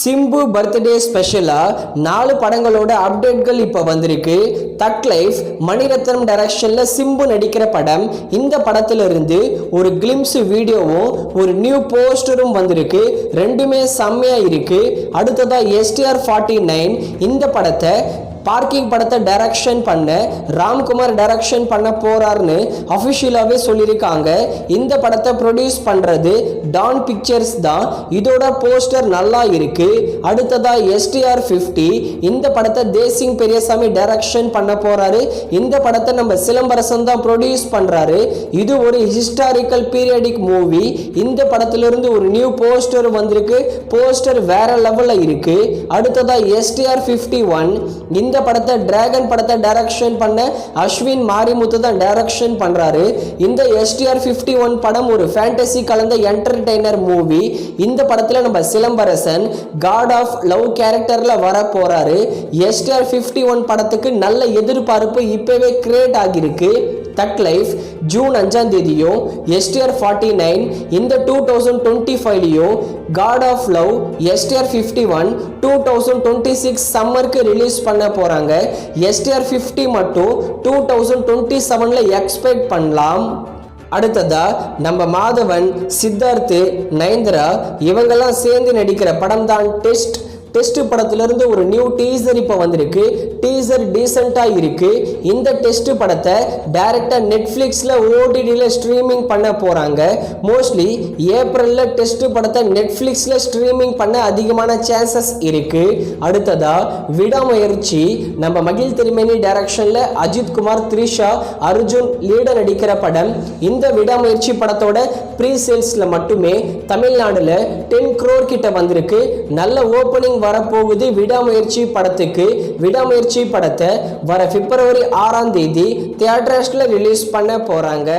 Simbu birthday ஸ்பெஷலாக 4 படங்களோட அப்டேட்கள் இப்போ வந்திருக்கு. தக் லைஃப் மணிரத்னம் டைரக்ஷனில் சிம்பு நடிக்கிற படம். இந்த படத்திலிருந்து ஒரு கிளிம்ஸ் வீடியோவும் ஒரு நியூ போஸ்டரும் வந்திருக்கு. ரெண்டுமே செம்மையாக இருக்கு. அடுத்ததாக STR49 இந்த படத்தை பார்க்கிங் படத்தை டைரக்ஷன் பண்ண ராம்குமார் டைரக்ஷன் பண்ண போறாருன்னு அஃபிஷியலாகவே சொல்லியிருக்காங்க. இந்த படத்தை ப்ரொடியூஸ் பண்ணுறது டான் பிக்சர்ஸ் தான். இதோட போஸ்டர் நல்லா இருக்கு. அடுத்ததா STR50 இந்த படத்தை தேசிங் பெரியசாமி டைரக்ஷன் பண்ண போறாரு. இந்த படத்தை நம்ம சிலம்பரசன் தான் ப்ரொடியூஸ் பண்றாரு. இது ஒரு ஹிஸ்டாரிக்கல் பீரியடிக் மூவி. இந்த படத்திலிருந்து ஒரு நியூ போஸ்டர் வந்திருக்கு. போஸ்டர் வேற லெவலில் இருக்கு. அடுத்ததா STR51 இந்த படத்தை டிராகன் படத்தை டைரக்ஷன் பண்ண அஸ்வின் மாரிமுத்து தான் டைரக்ஷன் பண்றாரு. இந்த STR51 படம் ஒரு ஃபேண்டசி கலந்த என்டர்டெய்னர் மூவி. இந்த படத்துல நம்ம சிலம்பரசன் காட் ஆஃப் லவ் கேரக்டர்ல வர போறாரு. STR51 படத்துக்கு நல்ல எதிர்பார்ப்பு இப்பவே கிரியேட் ஆகிருக்கு. தக் லைஃப் ஜூன் 5ஆம் தேதியும் STR49 இந்த 2025லையும் காட் ஆஃப் லவ் STR51 2026 சம்மருக்கு ரிலீஸ் பண்ண போறாங்க. STR50 மட்டும் 2027ல எக்ஸ்பெக்ட் பண்ணலாம். அடுத்ததா நம்ம மாதவன், சித்தார்த், நயன்தாரா இவங்கெல்லாம் சேர்ந்து நடிக்கிற படம் தான் டெஸ்ட் படத்திலிருந்து ஒரு நியூ டீசர் இப்போ வந்திருக்கு. டீசர் டீசெண்டாக இருக்கு. இந்த டெஸ்ட் படத்தை டைரக்டா நெட்ஃப்ளிக்ஸில் OTTல ஸ்ட்ரீமிங் பண்ண போறாங்க. மோஸ்ட்லி ஏப்ரல்ல டெஸ்ட் படத்தை நெட்ஃப்ளிக்ஸில் ஸ்ட்ரீமிங் பண்ண அதிகமான சான்சஸ் இருக்கு. அடுத்ததா விடாமுயற்சி நம்ம மகிழ் திருமேனி டைரக்ஷன்ல அஜித் குமார், த்ரிஷா, அர்ஜுன் லீடர் நடிக்கிற படம். இந்த விடாமுயற்சி படத்தோட ப்ரீ சேல்ஸ்ல மட்டுமே தமிழ்நாடுல 10 crore கிட்ட வந்திருக்கு. நல்ல ஓப்பனிங் வரப்போகுது விடாமுயற்சி படத்துக்கு. விடாமுயற்சி படத்தை வர February 6ஆம் தேதி தியேட்டர்ஸ்ல ரிலீஸ் பண்ண போறாங்க.